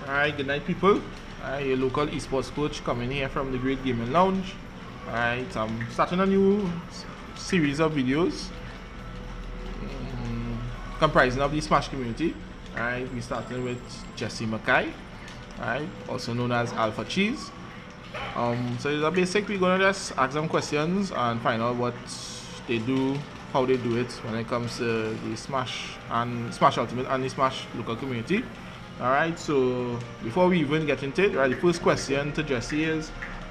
Alright, good night people. Your local esports coach coming here from the Great Gaming Lounge. Alright, I'm starting a new series of videos comprising of the Smash community. Alright, we starting with Jesse Mackay, alright, also known as AlphaCheese. So it's a basic, we're gonna just ask them questions and find out what they do, how they do it when it comes to the Smash and Smash Ultimate and the Smash local community. Alright, so before we even get into it, right, the first question to Jesse is,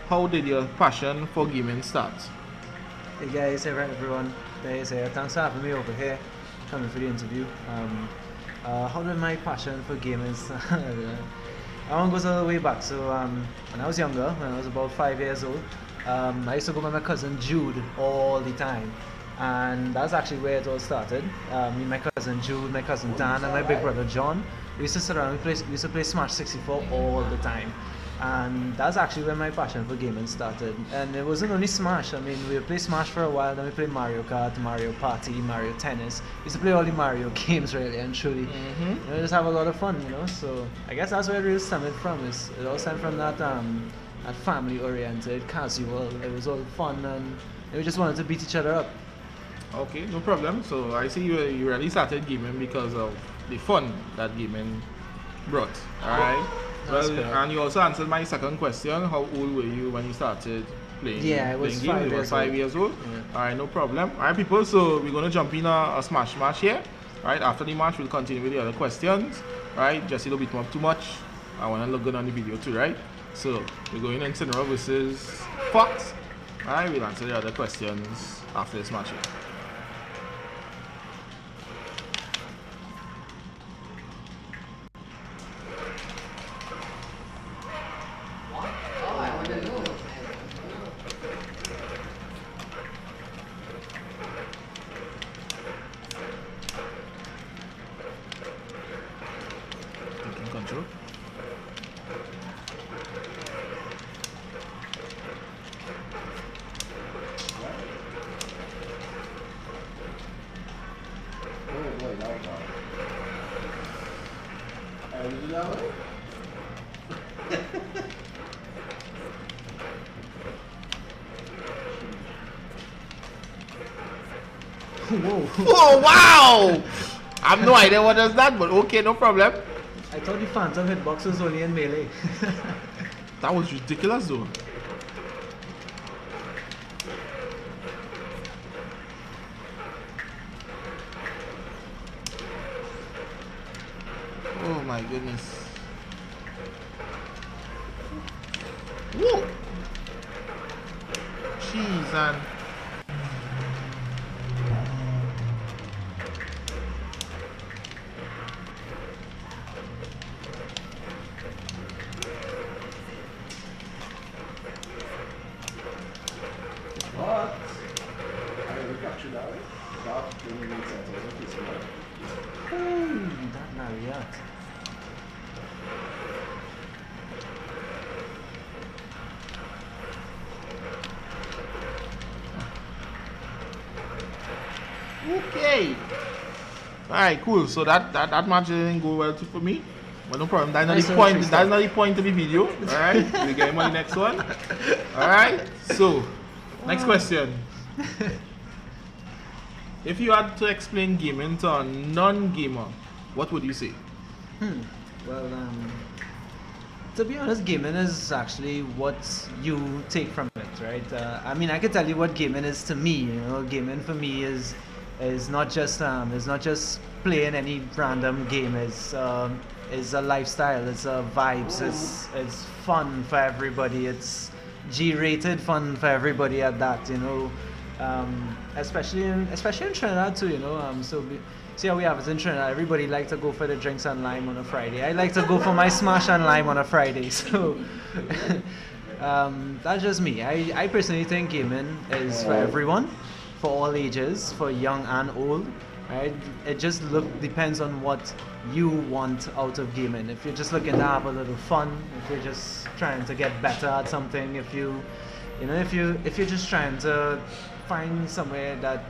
how did your passion for gaming start? Hey guys, hey everyone. Thanks for having me over here, coming for the interview. How did my passion for gaming start? I want to go all the way back. So when I was younger, when I was about 5 years old, I used to go with my cousin Jude all the time. And that's actually where it all started. Me, my cousin Jude, my cousin Dan, and my big brother John. We used to sit around and we used to play Smash 64 all the time. And that's actually where my passion for gaming started. And it wasn't only Smash. I mean, we would play Smash for a while, then we played Mario Kart, Mario Party, Mario Tennis. We used to play all the Mario games, really and truly. You know, just have a lot of fun, you know. So I guess that's where it really stemmed from. It all stemmed from that family-oriented, casual. It was all fun, and we just wanted to beat each other up. Okay, no problem. So I see you really started gaming because of the fun that gaming brought. Alright. Well, and you also answered my second question. How old were you when you started playing? Yeah, I was 5 years old. 5 years old. Yeah. Alright, no problem. Alright, people. So we're gonna jump in a Smash match here. Right after the match, we'll continue with the other questions. Right, just a little bit more too much. I wanna look good on the video too, right? So we're going in Cinderella versus Fox. Alright, we'll answer the other questions after this match here. Control. Oh boy, that was hard. Did you do that way? Whoa. Oh wow! I have no idea what does that, but okay, no problem. I thought the Phantom hitbox was only in melee. That was ridiculous though. Oh my goodness. Whoa! Jeez, man. What? I never captured that way. That didn't make sense. I was like, it's what? That Marriott. Okay. Alright, cool. So that match didn't go well too for me. But no problem. That's not Nice the little point. freestyle. That's not the point of the video. Alright. We get him on the next one. Alright. So next question. If you had to explain gaming to a non-gamer, what would you say? Well, to be honest, gaming is actually what you take from it, right? I mean, I can tell you what gaming is to me. You know, gaming for me is not just playing any random game. It's a lifestyle. It's vibes. It's fun for everybody. It's G-rated fun for everybody at that. You know, especially in Trinidad too. You know, see how we have it in Trinidad. Everybody like to go for the drinks and lime on a Friday. I like to go for my smash and lime on a Friday. So that's just me. I personally think gaming is for everyone, for all ages, for young and old. Right? It just depends on what you want out of gaming. If you're just looking to have a little fun, if you're just trying to get better at something, if you're just trying to find somewhere that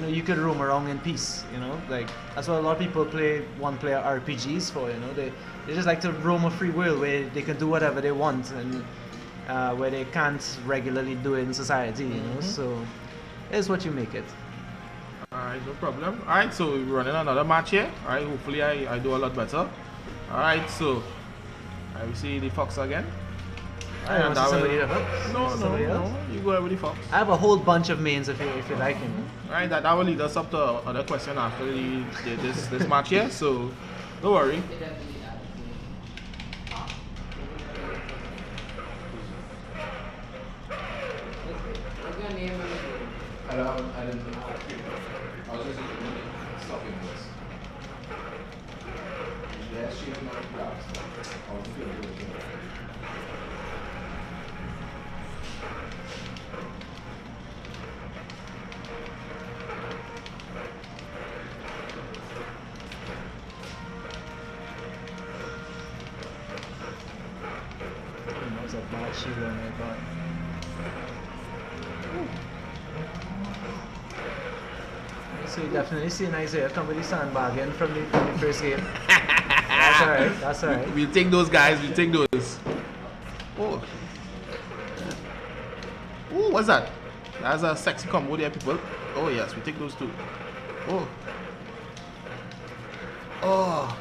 you could roam around in peace. Like that's what a lot of people play one-player RPGs for. They just like to roam a free world where they can do whatever they want and where they can't regularly do it in society. So it's what you make it. Alright, no problem. Alright, so we're running another match here. Alright, hopefully I do a lot better. Alright, so I will see the fox again. And that somebody will... else? No, Somebody else? you go with the fox. I have a whole bunch of mains if you like. Alright, that will lead us up to other question after this match here, so don't worry. I didn't know. I was just stopping this. Yes, she didn't have graphs. I was feeling good. That was a bad shield on my god. So you definitely see an Isaiah come with the sandbagging from the first game. That's alright. We'll take those guys, we'll take those. Oh. Oh, what's that? That's a sexy combo there, people. Oh, yes, we take those two. Oh. Oh.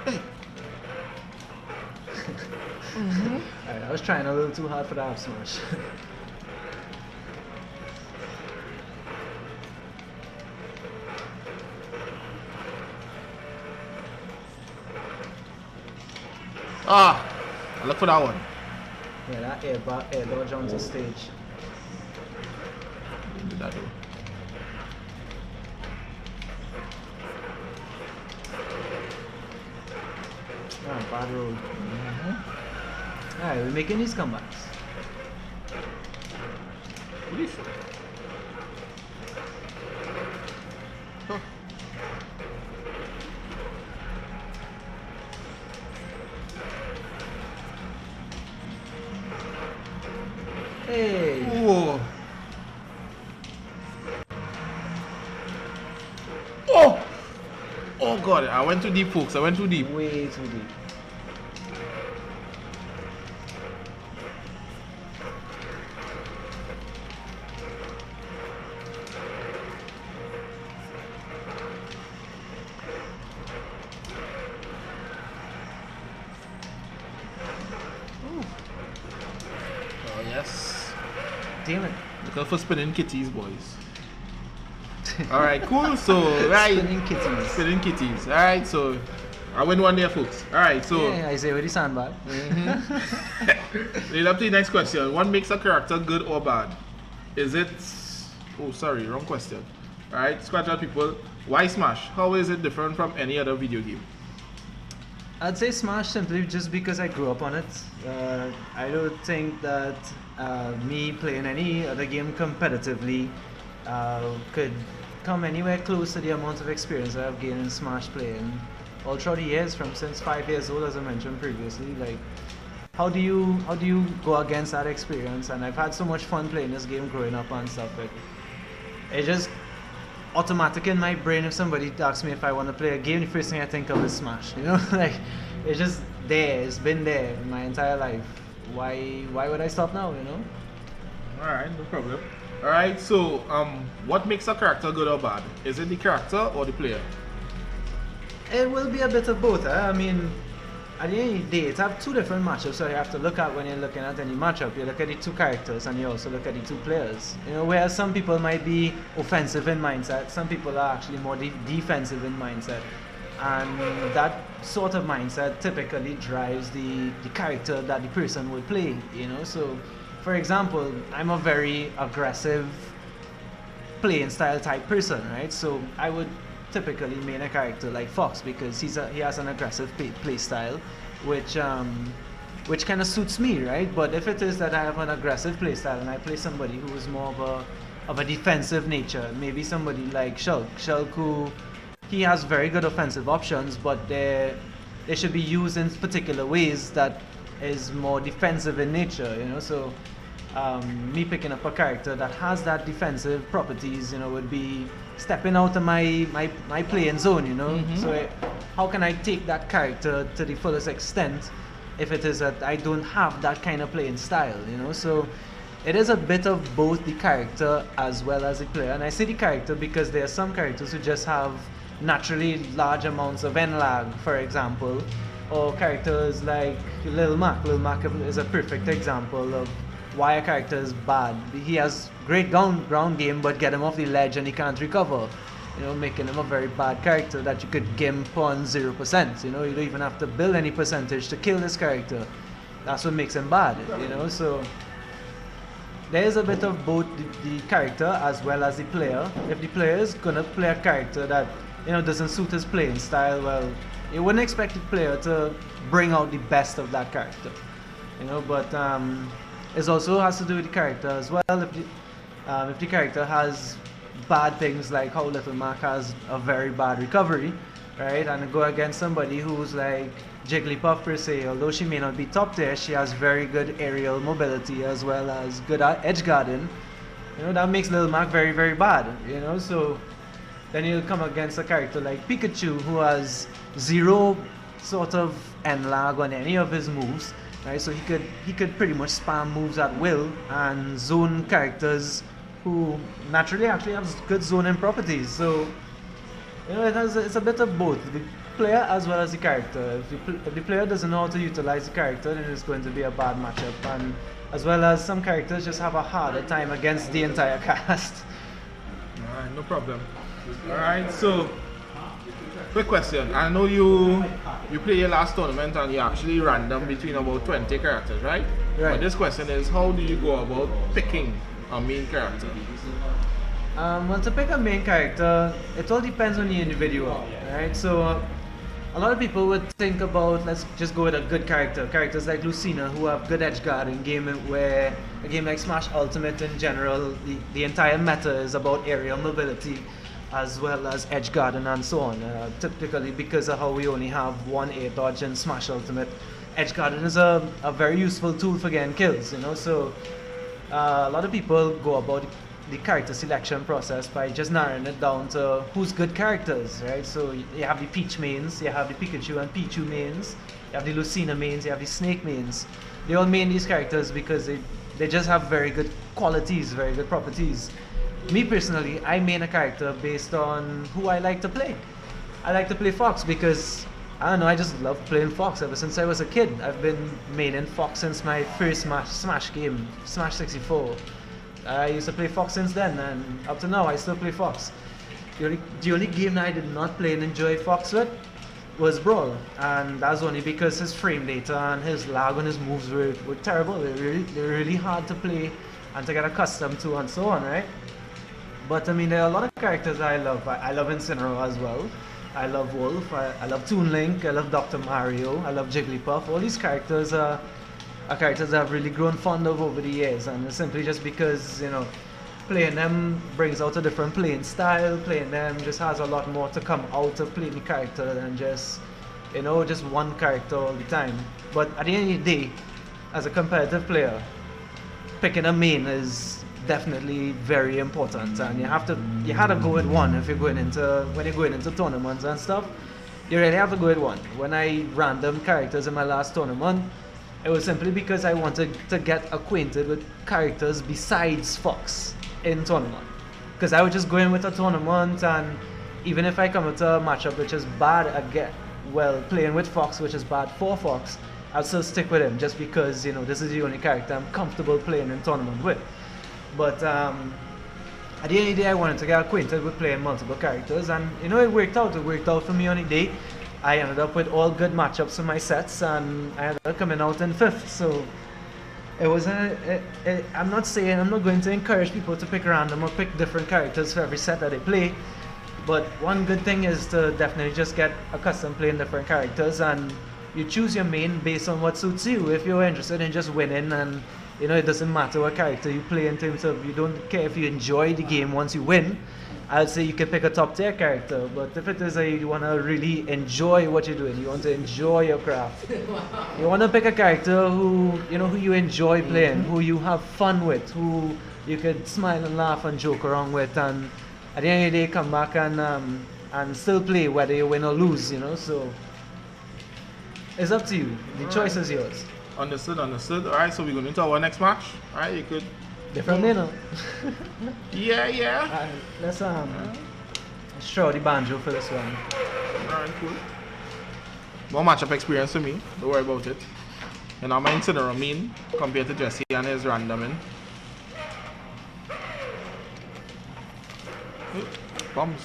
Hey. Alright, I was trying a little too hard for the up smash. Ah, I look for that one. Yeah, that air dodge onto stage. Did that though. Oh, bad roll. Alright, we're making these comebacks. Relief. Oh. Hey! Oh. Oh! Oh god, I went too deep, folks. I went too deep. Way too deep. Oh yes. Damn it. Look out for spinning kitties, boys. Alright, cool. So, right. Spinning kitties. Spinning kitties. Alright, so I win one there, folks. Alright, so. Yeah, Isaiah with the sandbag. Lead up to the next question. What makes a character good or bad? Is it. Oh, sorry, wrong question. Alright, scratch out, people. Why Smash? How is it different from any other video game? I'd say Smash simply just because I grew up on it. I don't think that me playing any other game competitively could come anywhere close to the amount of experience that I've gained in Smash playing all throughout the years, from since 5 years old, as I mentioned previously. Like, how do you go against that experience? And I've had so much fun playing this game growing up and stuff. Like, it just automatic in my brain. If somebody asks me if I want to play a game, the first thing I think of is Smash. Like, it's just there. It's been there my entire life. Why would I stop now? Alright, no problem. Alright, so what makes a character good or bad? Is it the character or the player? It will be a bit of both. I mean, at the end of the day, it have two different matchups, so you have to look at when you're looking at any matchup. You look at the two characters and you also look at the two players. Whereas some people might be offensive in mindset, some people are actually more defensive in mindset. And that sort of mindset typically drives the character that the person will play, So, for example, I'm a very aggressive playing style type person, right? So I would typically main a character like Fox because he has an aggressive play style, which kind of suits me, right? But if it is that I have an aggressive play style and I play somebody who is more of a defensive nature, maybe somebody like Shulk, who he has very good offensive options, but they should be used in particular ways that is more defensive in nature, So me picking up a character that has that defensive properties, would be stepping out of my playing zone, So how can I take that character to the fullest extent if it is that I don't have that kind of playing style, So it is a bit of both the character as well as the player. And I say the character because there are some characters who just have naturally large amounts of lag, for example, or characters like Lil Mac. Lil Mac is a perfect example of why a character is bad. He has great ground game, but get him off the ledge and he can't recover. Making him a very bad character that you could gimp on 0%. You don't even have to build any percentage to kill this character. That's what makes him bad. So there is a bit of both the character as well as the player. If the player is gonna play a character that doesn't suit his playing style, well, you wouldn't expect the player to bring out the best of that character. But it also has to do with the character as well. If the character has bad things like how Little Mac has a very bad recovery, right, and go against somebody who's like Jigglypuff per se, although she may not be top tier, she has very good aerial mobility as well as good edge guarding. That makes Little Mac very, very bad. So then you'll come against a character like Pikachu who has zero sort of end lag on any of his moves, right? So he could pretty much spam moves at will and zone characters who naturally actually have good zoning properties. So it's a bit of both. The player as well as the character. If the player doesn't know how to utilize the character, then it's going to be a bad matchup. And as well as some characters just have a harder time against the entire cast. Alright, no problem. Alright, so quick question. I know you play your last tournament and you actually random between about 20 characters, right? Right. But this question is, how do you go about picking a main character? Well, to pick a main character, it all depends on the individual, right? So a lot of people would think about, let's just go with a good characters like Lucina who have good edge guard in where a game like Smash Ultimate in general, the entire meta is about aerial mobility as well as edge guarding and so on. Typically because of how we only have one air dodge in Smash Ultimate, edge guarding is a very useful tool for getting kills, So a lot of people go about the character selection process by just narrowing it down to who's good characters, right? So you have the Peach mains, you have the Pikachu and Pichu mains, you have the Lucina mains, you have the Snake mains. They all main these characters because they just have very good qualities, very good properties. Me personally, I main a character based on who I like to play. I like to play Fox because, I don't know, I just love playing Fox ever since I was a kid. I've been maining Fox since my first Smash game, Smash 64. I used to play Fox since then, and up to now I still play Fox. The only game that I did not play and enjoy Fox with was Brawl, and that's only because his frame data and his lag on his moves were terrible. They're really hard to play and to get accustomed to and so on, right? But I mean, there are a lot of characters I love. I love Incineroar as well. I love Wolf. I love Toon Link. I love Dr. Mario. I love Jigglypuff. All these characters are characters that I've really grown fond of over the years, and it's simply just because playing them brings out a different playing style. Playing them just has a lot more to come out of playing the character than just just one character all the time. But at the end of the day, as a competitive player, picking a main is definitely very important, and you had to go with one if you're going into tournaments and stuff. You really have to go with one. When I random characters in my last tournament, it was simply because I wanted to get acquainted with characters besides Fox in tournament. Because I would just go in with a tournament, and even if I come into a matchup which is bad again, playing with Fox which is bad for Fox, I'll still stick with him just because this is the only character I'm comfortable playing in tournament with. But at the end of the day, I wanted to get acquainted with playing multiple characters, and it worked out. It worked out for me on the day. I ended up with all good matchups in my sets, and I ended up coming out in 5th. So it was I'm not going to encourage people to pick random or pick different characters for every set that they play. But one good thing is to definitely just get accustomed playing different characters, and you choose your main based on what suits you. If you're interested in just winning, and it doesn't matter what character you play in terms of, you don't care if you enjoy the game once you win, I'd say you can pick a top tier character, but if it is you want to really enjoy what you're doing, you want to enjoy your craft, you want to pick a character who you enjoy playing, who you have fun with, who you could smile and laugh and joke around with, and at the end of the day come back and still play whether you win or lose, so it's up to you. The choice is yours. Understood. Alright, so we're going into our next match. Alright, you could. Different, Yeah. Let's show the banjo for this one. Alright, cool. More matchup experience for me. Don't worry about it. And I'm considering mean compared to Jesse and his randoming. Bombs.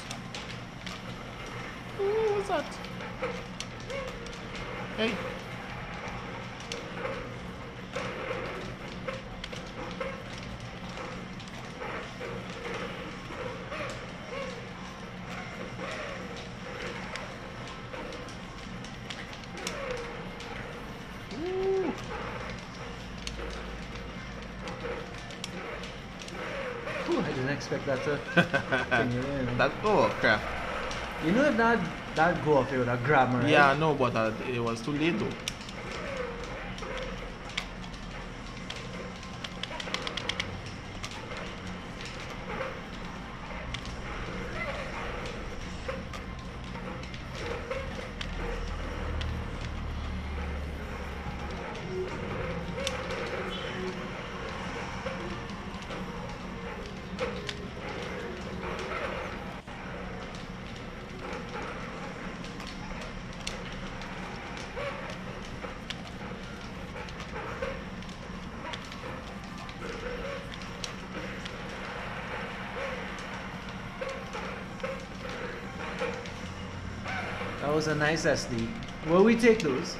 Ooh, what's that? Hey. I didn't expect that to continue in. That, oh crap. You know if that go off, it would have grabbed me, right? Yeah, I know, but it was too late though. That was a nice SD. Will we take those?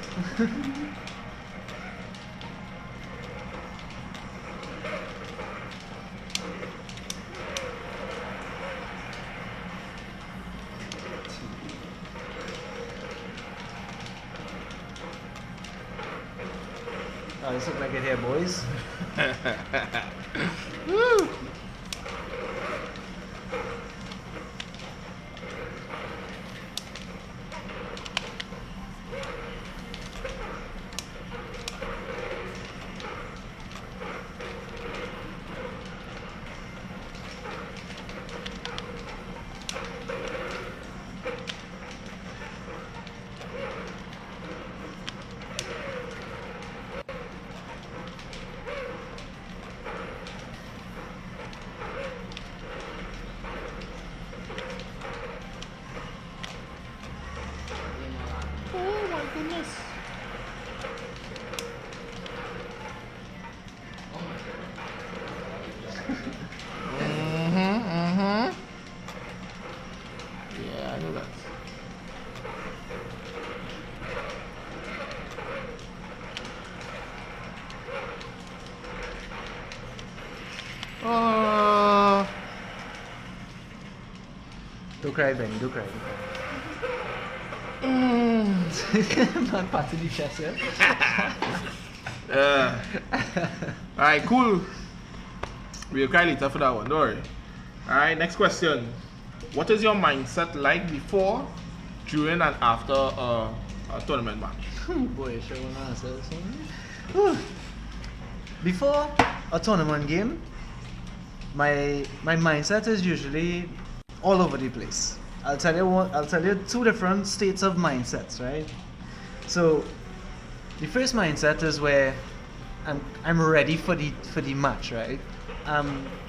Oh, this looks like it here, boys. Woo! Oh my goodness. Yeah, I know that. Do cry, Benny, do cry. Not part of the chest, yeah? Alright, cool. We'll cry later for that one, don't worry. Alright, next question. What is your mindset like before, during, and after a tournament match? Boy, sure want to answer this one. Before a tournament game, my mindset is usually all over the place. I'll tell you two different states of mindsets, right? So the first mindset is where I'm ready for the match, right?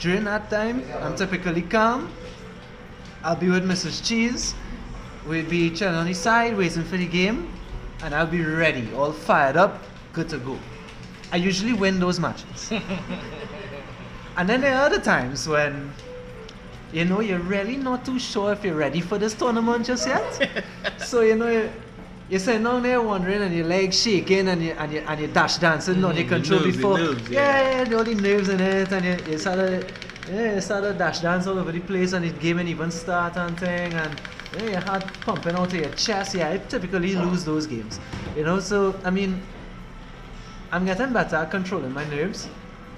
During that time, I'm typically calm. I'll be with Mrs. Cheese. We'll be chilling on the side, waiting for the game, and I'll be ready, all fired up, good to go. I usually win those matches. And then there are other times when, you're really not too sure if you're ready for this tournament just yet. So, you're sitting down there wondering, and your legs shaking, and you dash dancing on your control nerves, before. the nerves, yeah, all the nerves in it, and you started dash dance all over the place, and the game ain't even start and thing, and your heart pumping out of your chest. Yeah, I typically lose those games. So, I mean, I'm getting better at controlling my nerves,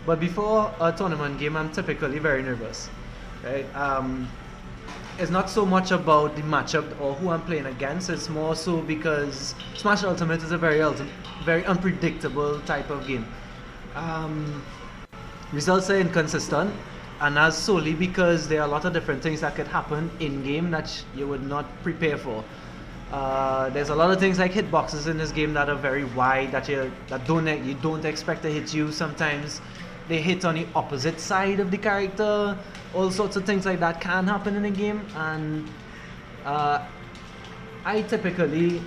but before a tournament game, I'm typically very nervous. Right? it's not so much about the matchup or who I'm playing against. It's more so because Smash Ultimate is a very unpredictable type of game. Results are inconsistent, and that's solely because there are a lot of different things that could happen in game that you would not prepare for. There's a lot of things like hitboxes in this game that are very wide that you don't expect to hit you. Sometimes they hit on the opposite side of the character. All sorts of things like that can happen in a game, and I typically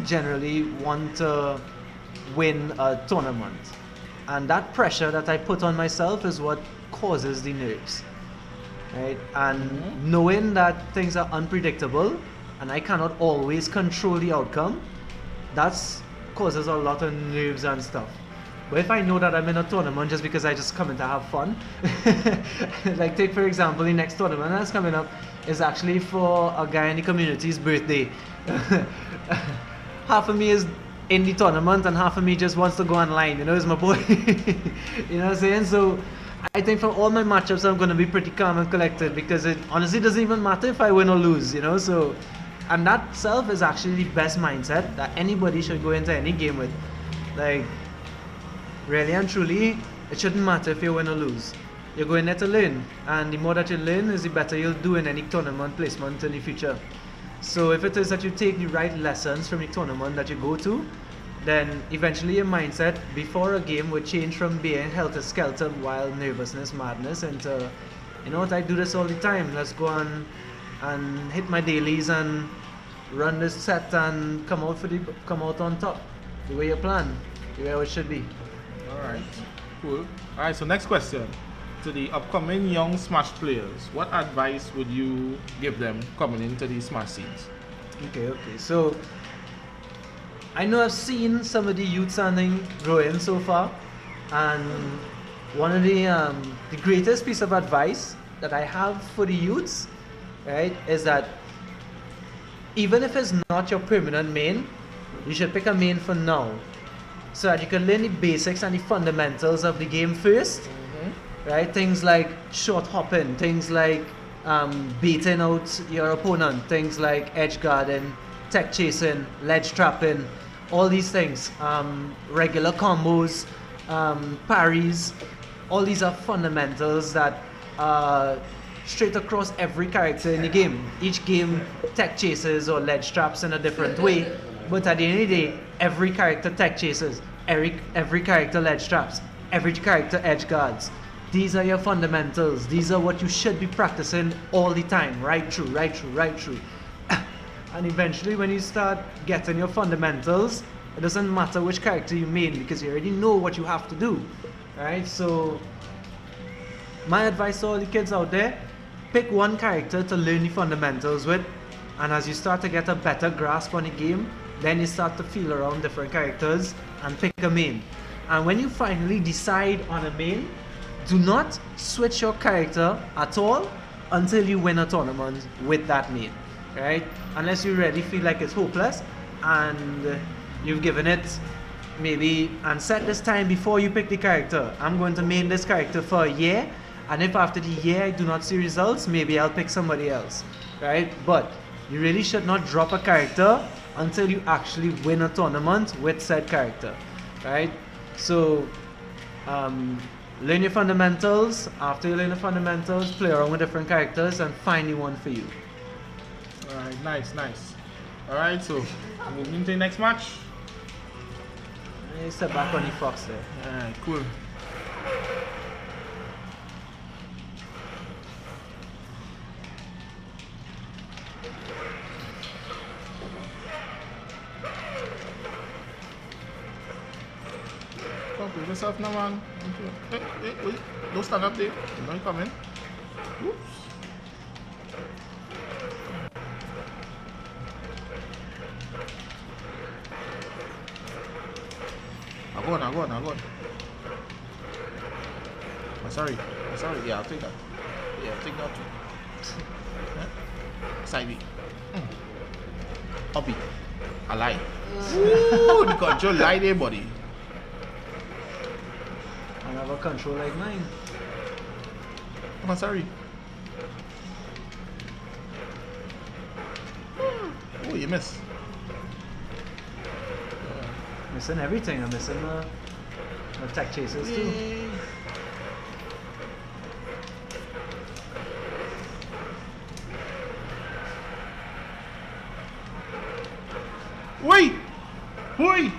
generally want to win a tournament, and that pressure that I put on myself is what causes the nerves, right? And knowing that things are unpredictable and I cannot always control the outcome, that's causes a lot of nerves and stuff. But if I know that I'm in a tournament just because I just come in to have fun, like take for example the next tournament that's coming up is actually for a guy in the community's birthday. Half of me is in the tournament and half of me just wants to go online, you know, is my boy. You know what I'm saying? So I think for all my matchups I'm going to be pretty calm and collected, because it honestly doesn't even matter if I win or lose, you know. So, and that self is actually the best mindset that anybody should go into any game with. Like, really and truly, it shouldn't matter if you win or lose. You're going there to learn, and the more that you learn is the better you'll do in any tournament placement in the future. So if it is that you take the right lessons from the tournament that you go to, then eventually your mindset before a game would change from being helter-skelter, wild nervousness, madness, into, you know what, I do this all the time, let's go on and hit my dailies and run this set and come out on top, the way you plan, the way it should be. Alright, cool. Alright, so next question. To the upcoming young Smash players, what advice would you give them coming into the Smash scenes? Okay, so I know I've seen some of the youths and growing so far, and one of the greatest piece of advice that I have for the youths, right, is that even if it's not your permanent main, you should pick a main for now, so that you can learn the basics and the fundamentals of the game first. Right, things like short hopping, things like baiting out your opponent, things like edge guarding, tech chasing, ledge trapping, all these things, regular combos, parries, all these are fundamentals that are straight across every character in the game. Each game tech chases or ledge traps in a different way, but at the end of the day, every character tech chases, every character ledge traps, every character edge guards. These are your fundamentals. These are what you should be practicing all the time. Right through. And eventually when you start getting your fundamentals, it doesn't matter which character you main, because you already know what you have to do. Right? So my advice to all the kids out there, pick one character to learn the fundamentals with, and as you start to get a better grasp on the game, then you start to feel around different characters and pick a main. And when you finally decide on a main, do not switch your character at all until you win a tournament with that main, right? Unless you really feel like it's hopeless and you've given it maybe and set this time before you pick the character. I'm going to main this character for a year, and if after the year I do not see results, maybe I'll pick somebody else, right? But you really should not drop a character until you actually win a tournament with said character, right? So learn your fundamentals. After you learn the fundamentals, play around with different characters and find the one for you. Alright, nice. Alright, so moving into the next match. Step back on the fox there. Alright, cool. Compose yourself now, man. Hey, wait. Don't stand up there. You know you coming. Oops. I'll go on. Sorry. Yeah, I'll take that. Yeah, I'll take that too. Side B. Up B. I lie. Ooh, the control lie there, buddy. I have a control like mine. Oh, sorry. Oh, you missed. Missing everything. I'm missing the tech chasers too. Yay. Wait! Wait!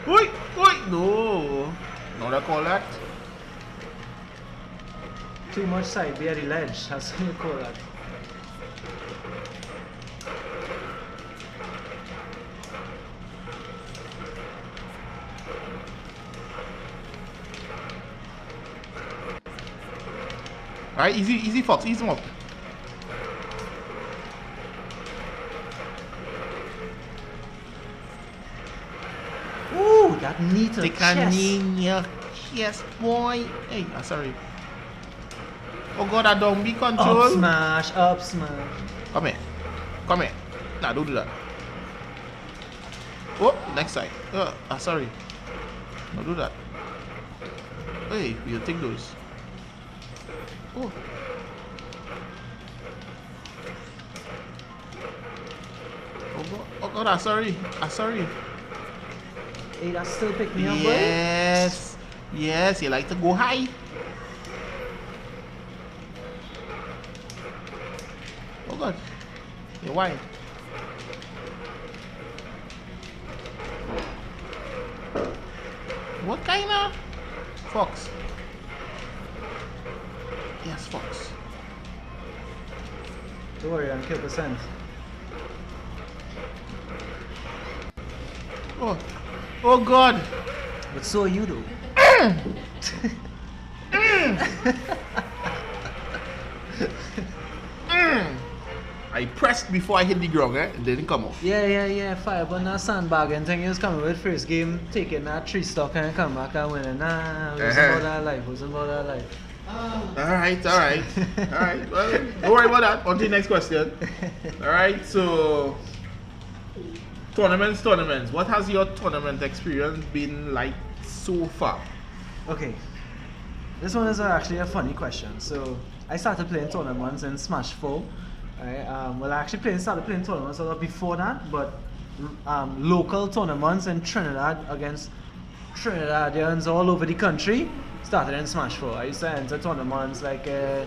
Wait! Wait! No! Not I call that. Too much side B at the ledge. That's what you call that. Alright, easy Fox, ease him up. Ooh, that neat Take a chest. knee in your chest, boy. Hey, sorry. Oh god, I don't be control. Up smash, up smash. Come here. Come here. Nah, don't do that. Oh, next side. Sorry. Don't do that. Hey, you take those. Oh. Oh god, I'm sorry. I'm sorry. Hey, that still pick me up, boy. Yes. Yes, you like to go high. Oh god. You're wide. What kind of fox? Yes, fox. Don't worry, I'm kill percent. Oh god. But so are you though. I pressed before I hit the ground, eh? It didn't come off. Yeah. Fire, but that sandbagging thing he was coming with first game, taking that 3 stock and come back and winning. Nah, it wasn't about that life. It wasn't about that life. Alright. Alright, well, don't worry about that. On to the next question. Alright, so tournaments. What has your tournament experience been like so far? Okay, this one is actually a funny question. So I started playing tournaments in Smash 4. Right? Well, I actually started playing tournaments a lot before that, but local tournaments in Trinidad against Trinidadians all over the country started in Smash 4. I used to enter tournaments like in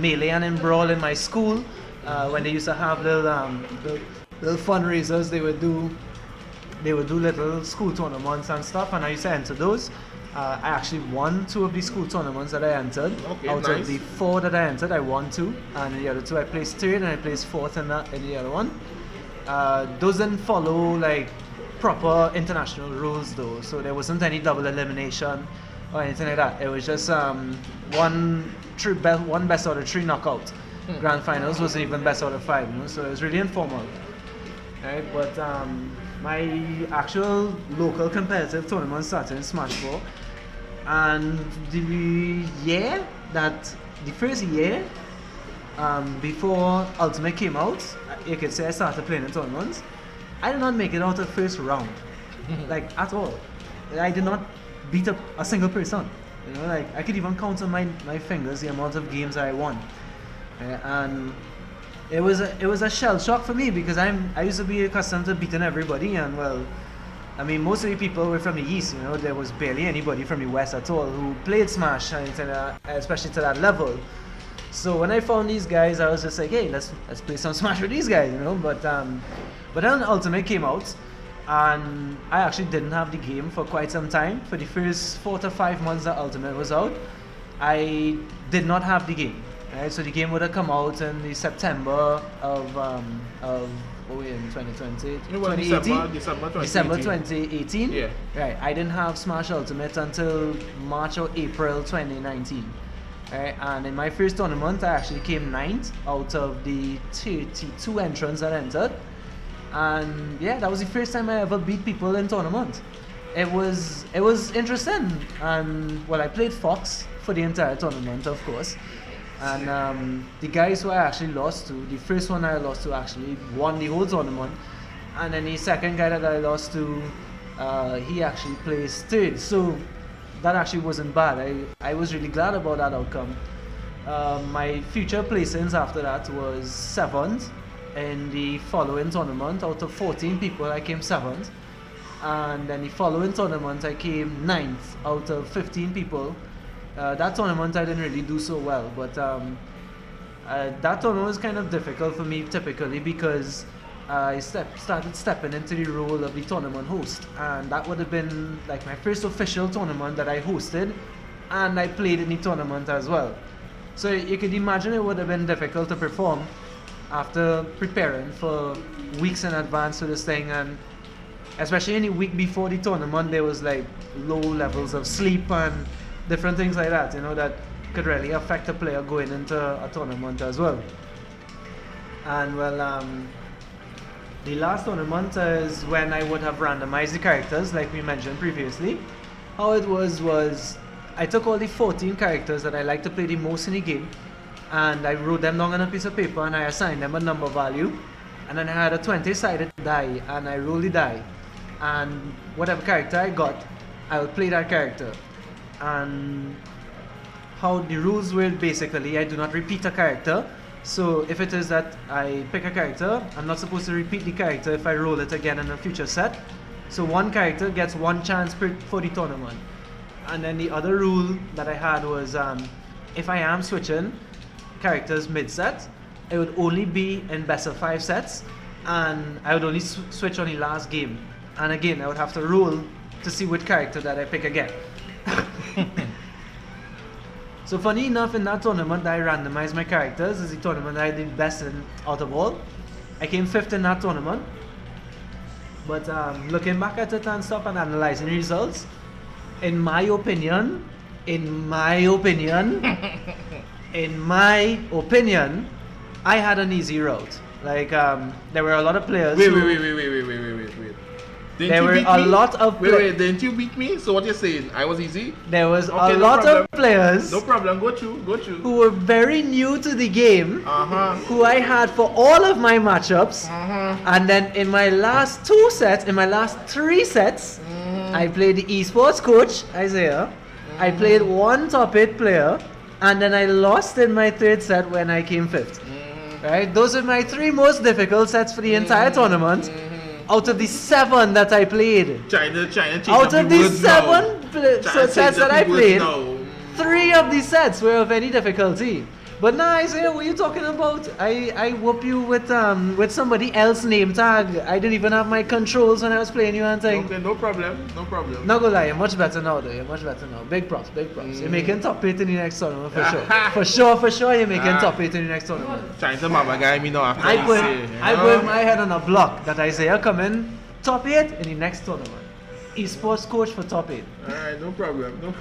Melee and in Brawl in my school when they used to have little fundraisers. They would do little school tournaments and stuff, and I used to enter those. I actually won 2 of the school tournaments that I entered. Okay, Out nice. of the 4 that I entered, I won 2, and the other 2 I placed 3rd and I placed 4th in the other one. Those didn't follow like proper international rules though, so there wasn't any double elimination or anything like that. It was just one best out of 3 knockout. Grand finals wasn't even best out of 5, you know, so it was really informal. Right, but my actual local competitive tournament started in Smash 4, and the first year before Ultimate came out, you could say I started playing in tournaments. I did not make it out of first round, like at all. I did not beat up a single person. You know, like I could even count on my fingers the amount of games I won, and it was a shell shock for me because I used to be accustomed to beating everybody, and well, I mean most of the people were from the east. You know, there was barely anybody from the west at all who played Smash, especially to that level. So when I found these guys, I was just like, hey, let's play some Smash with these guys, you know. But then Ultimate came out, and I actually didn't have the game for quite some time. For the first 4 to 5 months that Ultimate was out, I did not have the game. Right? So the game would have come out in the September of 2020, It was 2018. December 2018. Yeah. Right. I didn't have Smash Ultimate until March or April 2019. Right, and in my first tournament, I actually came 9th out of the 32 entrants that entered. And yeah, that was the first time I ever beat people in tournament. It was interesting. And well, I played Fox for the entire tournament, of course. And the guys who I actually lost to, the first one I lost to actually won the whole tournament. And then the second guy that I lost to, he actually placed 3rd. So that actually wasn't bad. I was really glad about that outcome. My future placings after that was 7th in the following tournament. Out of 14 people, I came 7th. And then the following tournament, I came 9th out of 15 people. That tournament, I didn't really do so well, but that tournament was kind of difficult for me typically because I started stepping into the role of the tournament host, and that would have been like my first official tournament that I hosted, and I played in the tournament as well. So you could imagine it would have been difficult to perform after preparing for weeks in advance for this thing, and especially in the week before the tournament, there was like low levels of sleep and different things like that, you know, that could really affect a player going into a tournament as well. And well, the last tournament is when I would have randomized the characters, like we mentioned previously. How it was I took all the 14 characters that I like to play the most in the game, and I wrote them down on a piece of paper and I assigned them a number value, and then I had a 20-sided die and I rolled the die, and whatever character I got, I would play that character. And how the rules were basically, I do not repeat a character. So if it is that I pick a character, I'm not supposed to repeat the character if I roll it again in a future set. So one character gets one chance for the tournament. And then the other rule that I had was if I am switching characters mid-set, it would only be in best of 5 sets, and I would only switch on the last game. And again, I would have to roll to see which character that I pick again. So funny enough, in that tournament I randomized my characters. Is the tournament I did best in out of all. I came 5th in that tournament. But looking back at it and stuff and analyzing the results, in my opinion, I had an easy route. Like there were a lot of players. Wait. There were a lot of Wait, didn't you beat me? So what you're saying? I was easy? There was a lot of players. No problem, go through. Who were very new to the game. Who I had for all of my matchups. And then in my last 3 sets, I played the esports coach, Isaiah. I played one top 8 player. And then I lost in my 3rd set when I came 5th. Right? Those are my 3 most difficult sets for the entire tournament. Out of the 7 that I played. Out of the 7 sets that I played, 3 of these sets were of any difficulty. But now Isaiah, what are you talking about? I whoop you with somebody else's name tag. I didn't even have my controls when I was playing you and thing. Okay, no problem. Not gonna lie, you're much better now though. You're much better now. Big props. You're making top 8 in the next tournament for sure. For sure you're making top 8 in the next tournament. Trying to mama guy me now after I put my head on a block that Isaiah come in top 8 in the next tournament. Esports coach for top 8. Alright, no problem.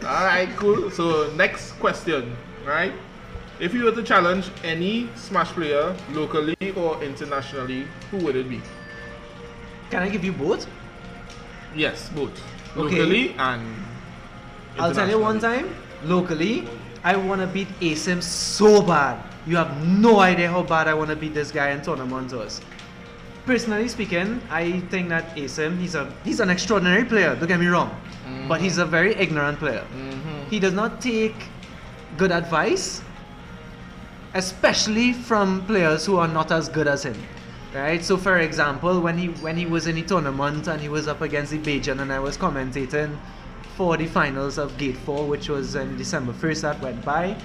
Alright, cool. So next question, right? If you were to challenge any Smash player, locally or internationally, who would it be? Can I give you both? Yes, both. Okay. Locally and I'll tell you one time, locally, I want to beat Asim so bad. You have no idea how bad I want to beat this guy in tournaments. Personally speaking, I think that Asim, he's an extraordinary player, don't get me wrong. But he's a very ignorant player. He does not take good advice, especially from players who are not as good as him. Right? So for example, when he was in the tournament and he was up against the Bajan and I was commentating for the finals of Gate 4, which was in December 1st that went by,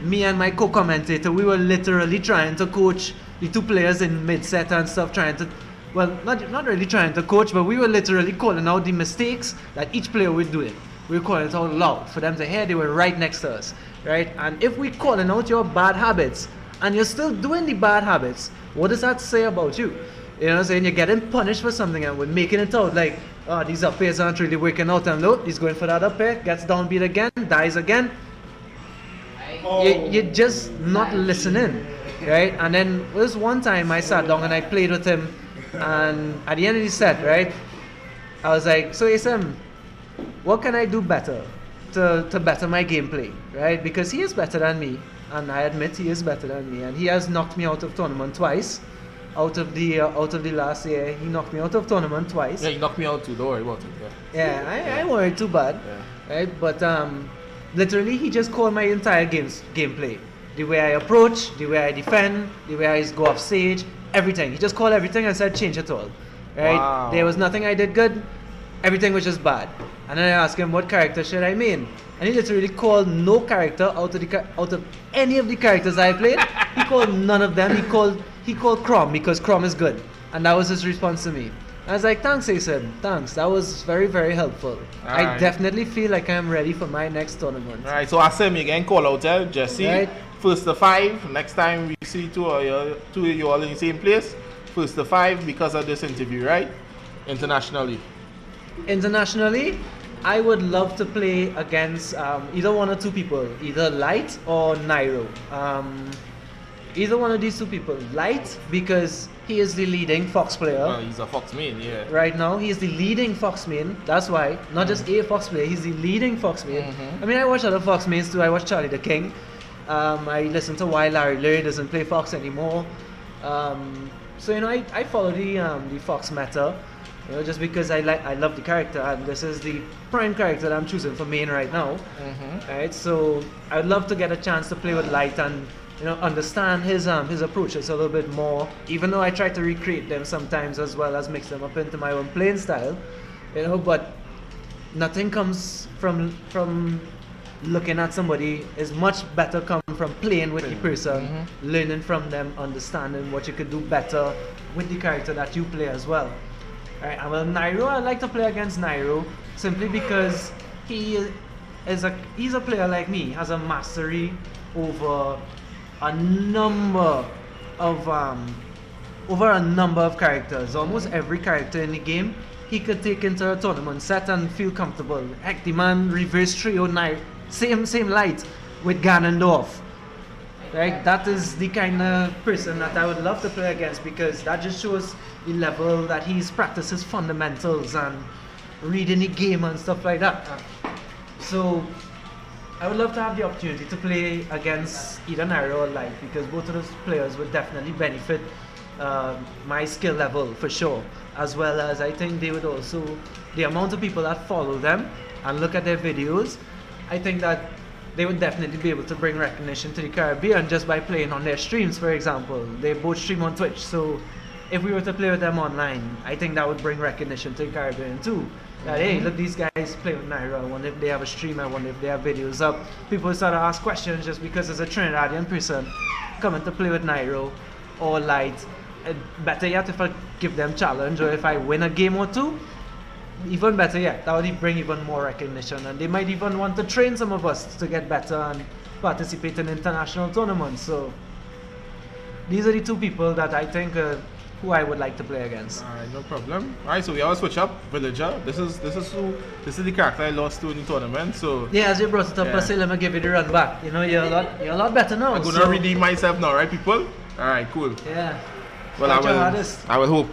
me and my co-commentator, we were literally trying to coach the 2 players in mid-set and stuff, not really trying to coach, but we were literally calling out the mistakes that each player was doing. We were calling it out loud for them to hear. They were right next to us, right? And if we're calling out your bad habits and you're still doing the bad habits, what does that say about you? You know what I'm saying? You're getting punished for something and we're making it out like, oh, these up airs aren't really working out, and look, he's going for that up air, gets downbeat again, dies again. You're just not listening, right? And then there was one time I sat down and I played with him, and at the end of the set, right, I was like, so Isam, what can I do better to better my gameplay, right? Because he is better than me, and I admit he is better than me, and he has knocked me out of tournament twice. Out of the last year, he knocked me out of tournament twice. Yeah, he knocked me out too, don't worry about it. I ain't worried too bad, right? But literally he just called my entire gameplay. The way I approach, the way I defend, the way I go off stage, everything. He just called everything and said change it all. Right? Wow. There was nothing I did good, everything was just bad. And then I asked him what character should I main? And he literally called no character out of any of the characters I played. He called none of them. He called Crom because Crom is good. And that was his response to me. I was like, thanks, Asen. Thanks. That was very, very helpful. I Alright. definitely feel like I'm ready for my next tournament. Alright, so I say me again, call out there, Jesse. Right. First to 5. Next time we see two of you all in the same place. First to 5 because of this interview, right? Internationally. Internationally, I would love to play against either one or two people, either Light or Nairo. Either one of these two people. Light, because he is the leading Fox player. Well, he's a Fox main, yeah. Right now, he is the leading Fox main. That's why, not just a Fox player, he's the leading Fox main. I mean, I watch other Fox mains too. I watch Charlie the King. I listen to why Larry doesn't play Fox anymore. So you know, I follow the Fox meta. You know, just because I love the character, and this is the prime character that I'm choosing for main right now. Right, so I'd love to get a chance to play with Light and understand his approaches a little bit more. Even though I try to recreate them sometimes as well as mix them up into my own playing style, but nothing comes from looking at somebody. Is much better come from playing with the person, learning from them, understanding what you could do better with the character that you play as well. Alright, and well, Nairo, I like to play against Nairo simply because he's a player like me, has a mastery over a number of characters. Almost every character in the game he could take into a tournament set and feel comfortable. Heck, the man reverse trio same Light with Ganondorf. Right, that is the kind of person that I would love to play against, because that just shows the level that he's practices fundamentals and reading the game and stuff like that. So I would love to have the opportunity to play against either Nairo or Light, because both of those players would definitely benefit my skill level for sure, as well as I think they would also, the amount of people that follow them and look at their videos, I think that they would definitely be able to bring recognition to the Caribbean just by playing on their streams, for example. They both stream on Twitch, so if we were to play with them online, I think that would bring recognition to the Caribbean too. That, hey, look, these guys play with Nairo. I wonder if they have a stream, I wonder if they have videos up. People start to ask questions just because there's a Trinidadian person coming to play with Nairo or Light. Better yet, if I give them challenge, or if I win a game or two, even better yet, that would bring even more recognition, and they might even want to train some of us to get better and participate in international tournaments. So these are the two people that I think who I would like to play against. Alright, no problem. Alright, so we all switch up. Villager. This is the character I lost to in the tournament. So Yeah, as you brought it up, yeah. I say let me give you the run back. You know, you're a lot better now. I'm gonna so, redeem myself now, right, people? Alright, cool. Yeah. Well, Fight your hardest. I will hope.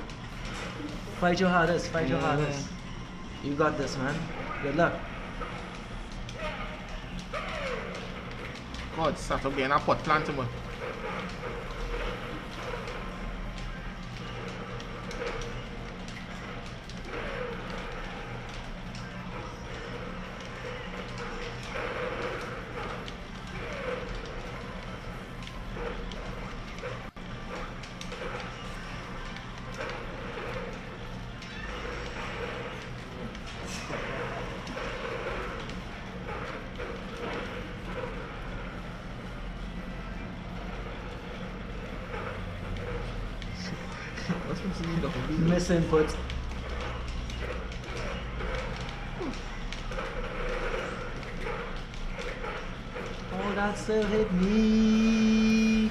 Fight your hardest. Fight your hardest. You got this, man. Good luck. God, start up getting a pot plant, man. Miss input. Oh, that still hit me.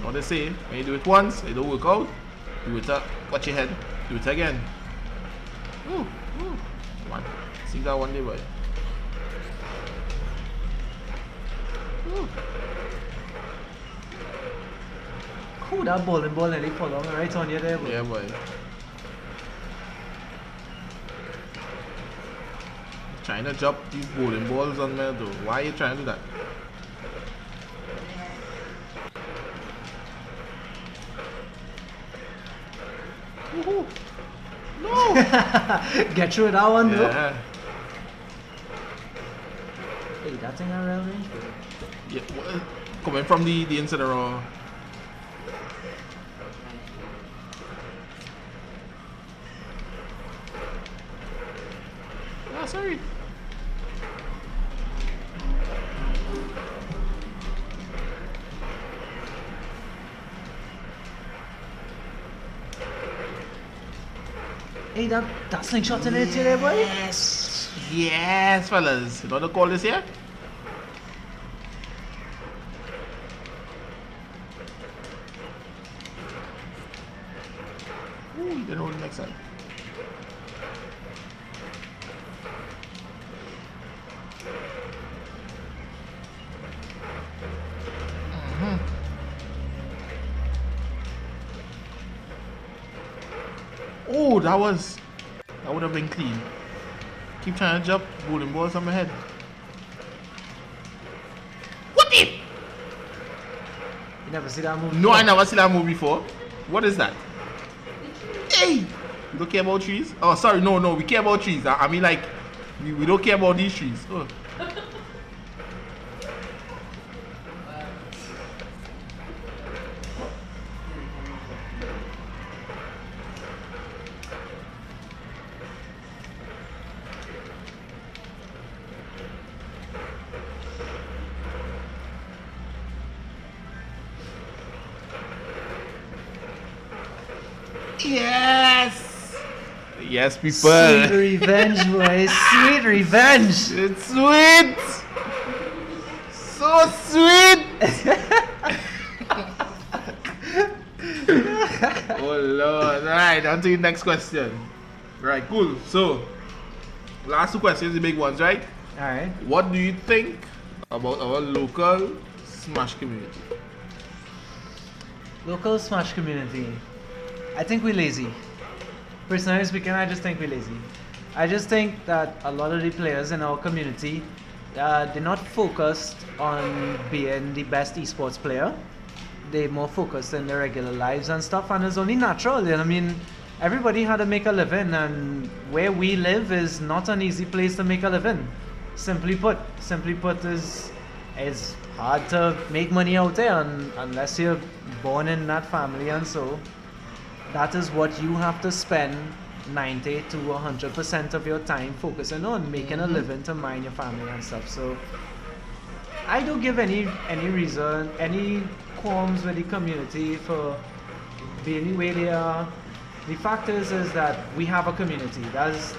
What they say, when you do it once, it don't work out. Do it up, watch your head, do it again. Ooh. Come on, see that one day, boy. Ooh. Ooh, that bowling ball nearly fall on right on you there, boy. Yeah, boy. Trying to drop these bowling balls on me though. Why are you trying to do that? Woohoo! No. Get through that one, though. Yeah. Hey, that thing a real range, bro. Yeah. Coming from the incinerator. Ah, sorry. Hey, that slingshot in it there, boy. Yes. Yes, fellas. You know the call this here? Ooh, you didn't hold the next time. Oh, that would have been clean. Keep trying to jump, bowling balls on my head. What the? You never see that movie? No, I never seen that movie before. What is that? Hey! You don't care about trees? Oh, sorry, no, we care about trees. I mean, like, we don't care about these trees. Oh. Yes! Yes, people. Sweet revenge, boys. Sweet revenge. It's sweet! So sweet! Oh Lord. Alright, on to the next question. Right, cool. So, last two questions, the big ones, right? Alright. What do you think about our local Smash community? Local Smash community. I think we're lazy. Personally speaking, I just think we're lazy. I just think that a lot of the players in our community, they're not focused on being the best esports player. They're more focused in their regular lives and stuff, and it's only natural. You know, I mean, everybody had to make a living, and where we live is not an easy place to make a living. Simply put, is hard to make money out there unless you're born in that family, and so that is what you have to spend 90 to 100% of your time focusing on, making a living to mind your family and stuff. So I don't give any reason, any qualms with the community for being the way they are. The fact is that we have a community. That's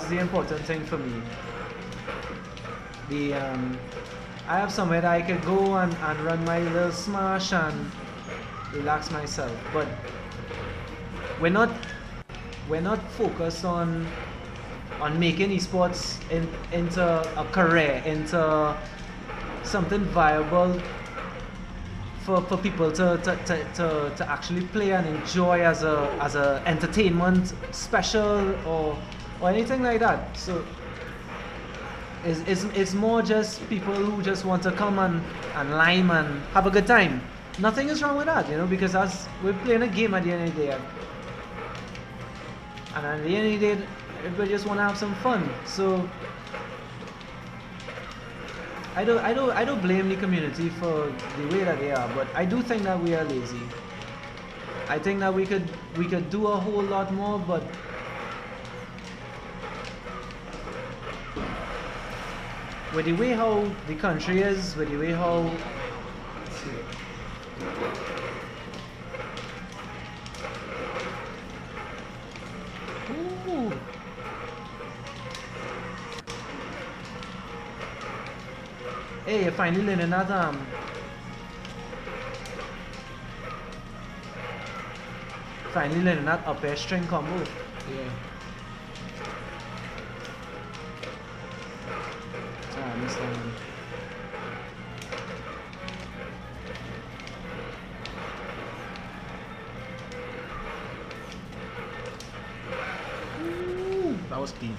the important thing for me. I have somewhere that I could go and run my little Smash and relax myself, but we're not focused on making esports into a career, into something viable for people to actually play and enjoy as a entertainment special or anything like that. So it's more just people who just want to come and lime and have a good time. Nothing is wrong with that, you know, because we're playing a game at the end of the day. And at the end of the day, everybody just want to have some fun. So I don't blame the community for the way that they are, but I do think that we are lazy. I think that we could do a whole lot more, but with the way how the country is, with the way how ooh. Hey, you're finally learning that up air string combo. Yeah. I missed that one. Ooh, that was clean.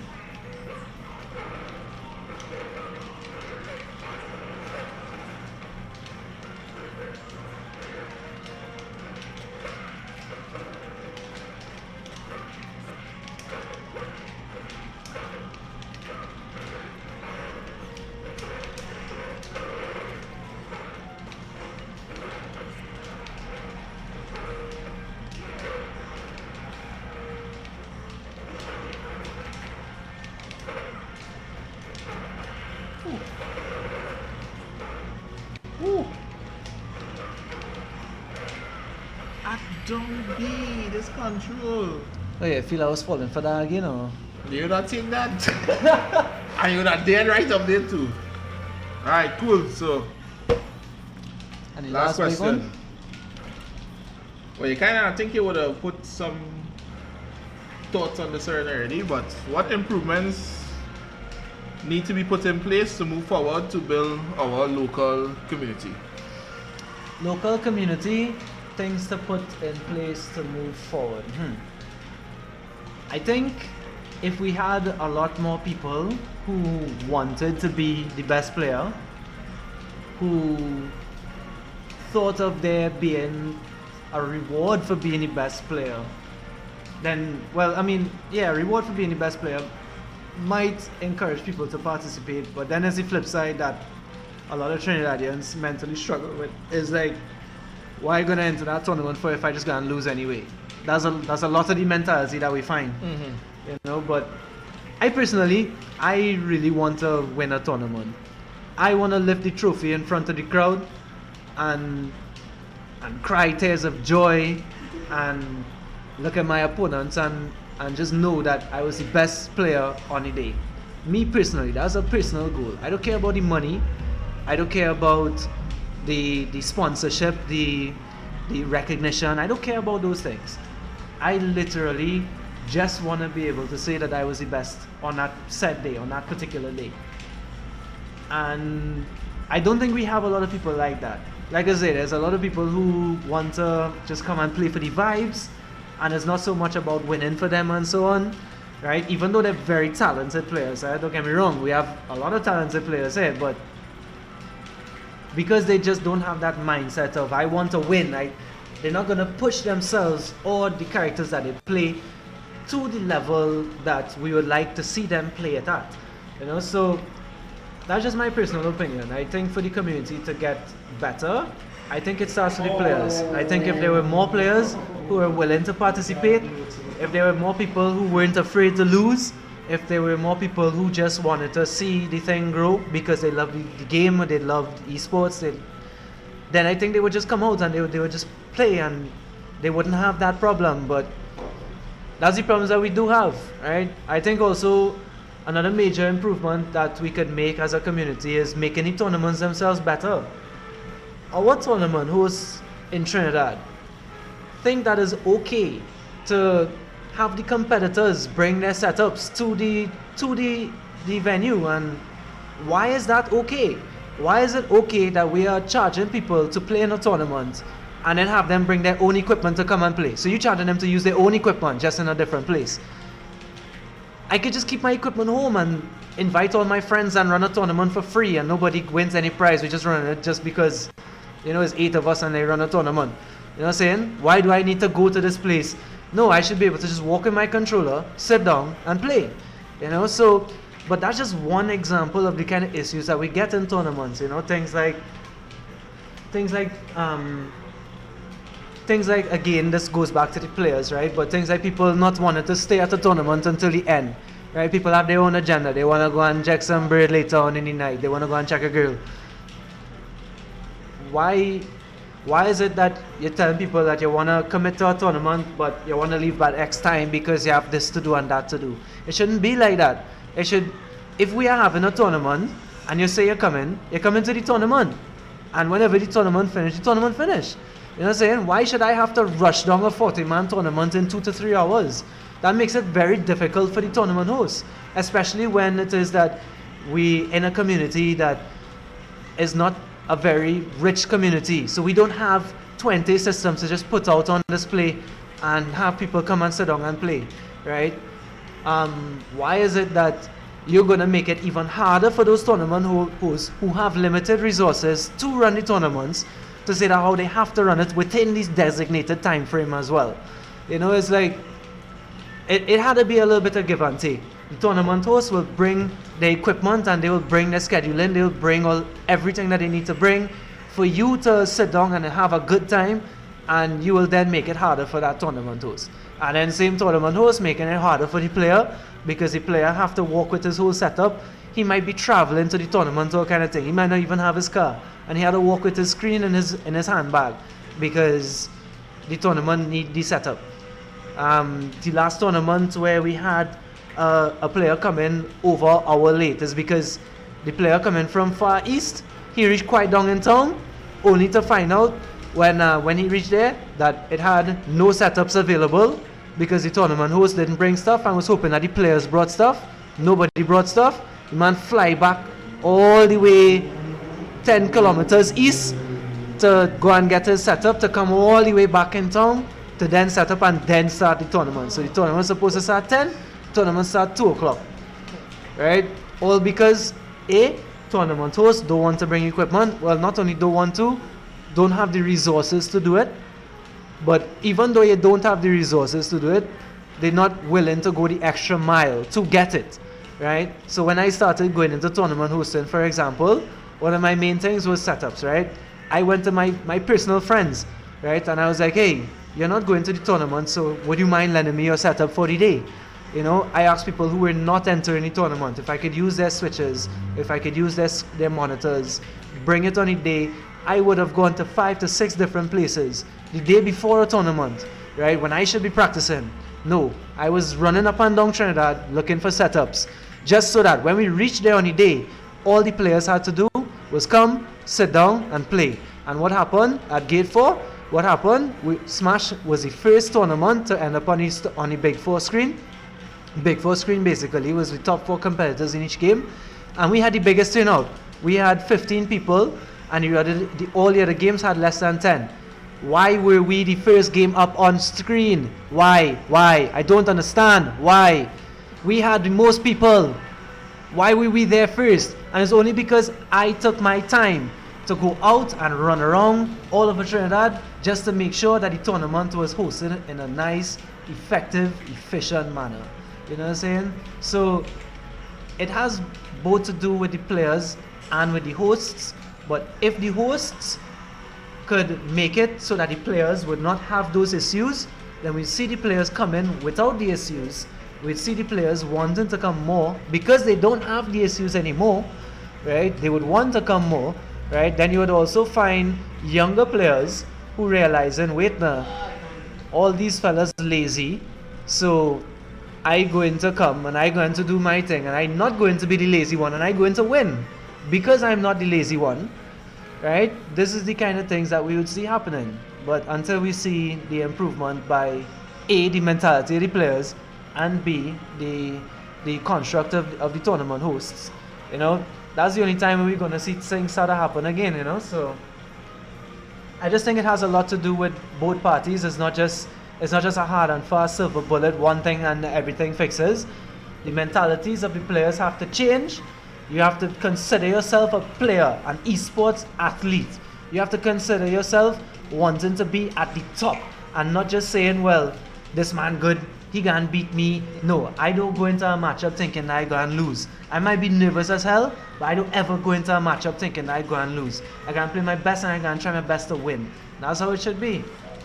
don't be this control. Oh yeah, I feel I was falling for that again, or? You're not saying that. And you're not dead right up there too. Alright, cool. So And the last big question. one? Well, you kind of think you would have put some thoughts on this already, but what improvements need to be put in place to move forward to build our local community? Local community, things to put in place to move forward. I think if we had a lot more people who wanted to be the best player, who thought of there being a reward for being the best player, then, well, I mean, yeah, reward for being the best player might encourage people to participate, but then there's the flip side that a lot of Trinidadians mentally struggle with, is like, why you gonna enter that tournament for if I just gonna lose anyway? That's a lot of the mentality that we find, you know. But I personally, I really want to win a tournament. I want to lift the trophy in front of the crowd and cry tears of joy and look at my opponents and just know that I was the best player on the day. Me personally, that's a personal goal. I don't care about the money. I don't care about the sponsorship, the recognition. I don't care about those things. I literally just want to be able to say that I was the best on that set day, on that particular day. And I don't think we have a lot of people like that. Like I said, there's a lot of people who want to just come and play for the vibes, and it's not so much about winning for them and so on, right? Even though they're very talented players, right? Don't get me wrong, we have a lot of talented players here, but because they just don't have that mindset of I want to win, they're not going to push themselves or the characters that they play to the level that we would like to see them play it at, you know. So that's just my personal opinion. I think for the community to get better, I think it starts with the players. I think if there were more players who were willing to participate, if there were more people who weren't afraid to lose, if there were more people who just wanted to see the thing grow because they loved the game or they loved esports, then I think they would just come out and they would just play and they wouldn't have that problem. But that's the problems that we do have, right? I think also another major improvement that we could make as a community is making the tournaments themselves better. Our tournament hosts in Trinidad think that is okay to have the competitors bring their setups to the venue, and why is that okay? Why is it okay that we are charging people to play in a tournament and then have them bring their own equipment to come and play? So you're charging them to use their own equipment just in a different place. I could just keep my equipment home and invite all my friends and run a tournament for free and nobody wins any prize. We just run it just because, you know, it's 8 of us and they run a tournament. You know what I'm saying? Why do I need to go to this place? No, I should be able to just walk in my controller, sit down and play. You know, so, but that's just one example of the kind of issues that we get in tournaments, you know, things like, again, this goes back to the players, right? But things like people not wanting to stay at the tournament until the end, right? People have their own agenda. They want to go and check some bread later on in the night. They want to go and check a girl. Why is it that you're telling people that you want to commit to a tournament, but you want to leave by X time because you have this to do and that to do? It shouldn't be like that. It should, if we are having a tournament and you say you're coming to the tournament. And whenever the tournament finish, the tournament finish. You know what I'm saying? Why should I have to rush down a 40-man tournament in 2 to 3 hours? That makes it very difficult for the tournament host, especially when it is that we in a community that is not a very rich community. So we don't have 20 systems to just put out on display and have people come and sit down and play, right? Why is it that you're going to make it even harder for those tournament hosts who have limited resources to run the tournaments, to say that how they have to run it within this designated time frame as well? You know, it's like, it had to be a little bit of give and take. The tournament hosts will bring the equipment and they will bring the scheduling, they will bring everything that they need to bring for you to sit down and have a good time, and you will then make it harder for that tournament host. And then same tournament host making it harder for the player, because the player have to walk with his whole setup. He might be traveling to the tournament or kind of thing. He might not even have his car, and he had to walk with his screen in his handbag because the tournament need the setup. The last tournament where we had a player come in over hour late is because the player coming from far east, he reached quite down in town, only to find out when he reached there that it had no setups available because the tournament host didn't bring stuff and was hoping that the players brought stuff. Nobody brought stuff. The man fly back all the way 10 kilometers east to go and get his setup, to come all the way back in town to then set up and then start the tournament. So the tournament was supposed to start 10, tournament start 2 o'clock. Right? All because tournament hosts don't want to bring equipment. Well, not only don't have the resources to do it, but even though you don't have the resources to do it, they're not willing to go the extra mile to get it. Right? So when I started going into tournament hosting, for example, one of my main things was setups, right? I went to my personal friends, right? And I was like, hey, you're not going to the tournament, so would you mind lending me your setup for the day? You know, I asked people who were not entering the tournament if I could use their switches, if I could use their monitors, bring it on a day. I would have gone to 5 to 6 different places the day before a tournament, right? When I should be practicing. No, I was running up and down Trinidad looking for setups, just so that when we reached there on the day, all the players had to do was come, sit down, and play. And what happened at Gate 4? What happened? Smash was the first tournament to end up on the Big 4 screen. Big 4 screen basically was the top 4 competitors in each game. And we had the biggest turnout. We had 15 people, and all the other games had less than 10. Why were we the first game up on screen? Why? I don't understand. Why? We had the most people. Why were we there first? And it's only because I took my time to go out and run around all over Trinidad just to make sure that the tournament was hosted in a nice, effective, efficient manner. You know what I'm saying? So it has both to do with the players and with the hosts. But if the hosts could make it so that the players would not have those issues, then we see the players come in without the issues. We'd see the players wanting to come more because they don't have the issues anymore, right? They would want to come more, right? Then you would also find younger players who realizing, wait now, all these fellas lazy, so I going to come and I going to do my thing and I'm not going to be the lazy one and I'm going to win because I'm not the lazy one, right? This is the kind of things that we would see happening. But until we see the improvement by A, the mentality of the players, and B, the construct of the tournament hosts, you know, that's the only time we're going to see things start to happen again, you know. So I just think it has a lot to do with both parties. It's not just a hard and fast silver bullet, one thing and everything fixes. The mentalities of the players have to change. You have to consider yourself a player, an esports athlete. You have to consider yourself wanting to be at the top and not just saying, well, this man good, he can beat me. No, I don't go into a matchup thinking I go and lose. I might be nervous as hell, but I don't ever go into a matchup thinking I go and lose. I can play my best and I can try my best to win. That's how it should be.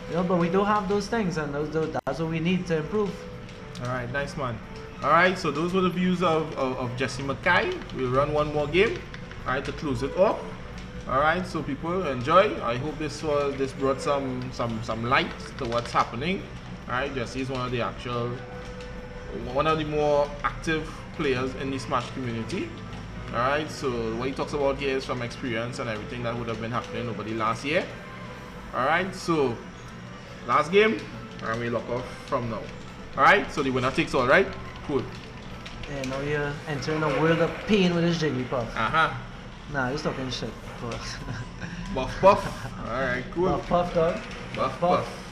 You know, but we don't have those things, and that's what we need to improve. All right, nice man. All right, so those were the views of Jesse Mackay. We'll run one more game, all right, to close it off. All right, so people enjoy. I hope this brought some light to what's happening. All right, Jesse is one of the more active players in the Smash community. All right, so what he talks about here is from experience and everything that would have been happening over the last year. All right, so last game, and we lock off from now. All right, so the winner takes all, right? Cool. Yeah, now you're entering a world of pain with this Jigglypuff. Nah, just talking shit. Buff puff. All right, cool. Buff puff, dog. Buff puff.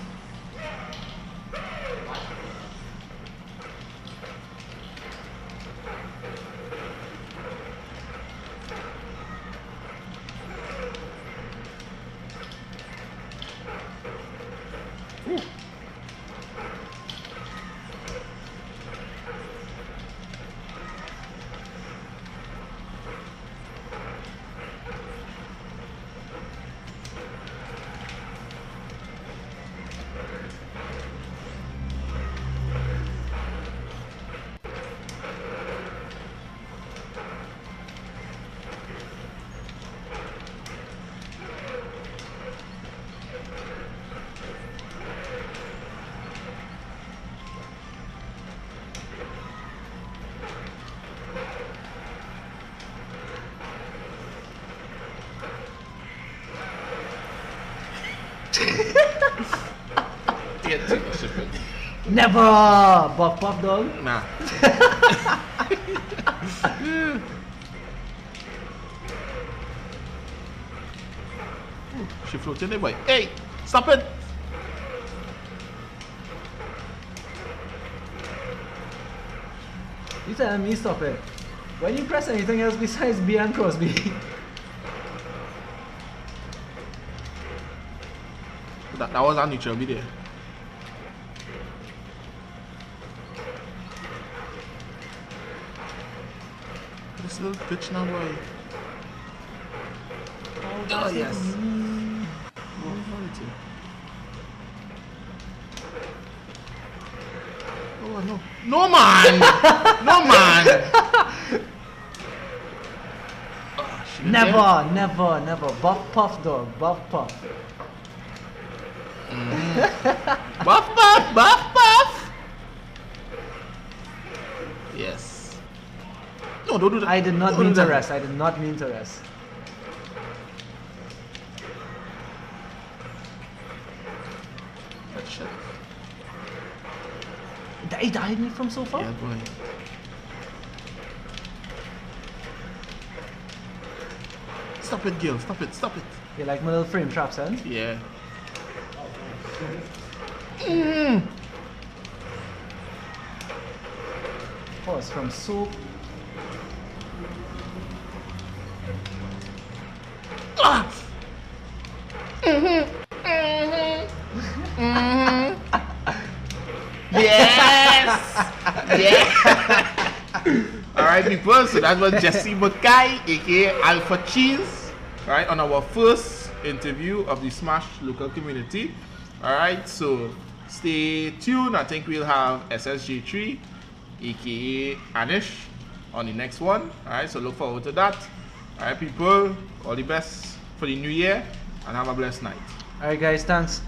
Get to the shipment. Never! Buff puff dog. Nah. She floating there, boy. Hey, stop it! You telling me stop it. When you press anything else besides B and Crosby. That was a neutral video. This little bitch now, boy. Oh, yes. Oh, no. No, man! No, man! Oh, she didn't Never, dare. never. Buff puff dog. Buff puff. Buff, buff, buff, buff! Yes. No, don't do that. I did not Don't mean do to that. rest. I did not mean to rest. That shit. He died me from so far? Yeah, boy. Stop it, Gil. Stop it. Stop it. You like my little frame trap sense? Yeah. Pause from soap. Ah! Yes! Yeah! Alright, people, so that was Jesse Mackay, aka AlphaCheese, right, on our first interview of the Smash local community. Alright, so stay tuned. I think we'll have SSJ3, aka Anish, on the next one. Alright, so look forward to that. Alright, people, all the best for the new year and have a blessed night. Alright guys, thanks.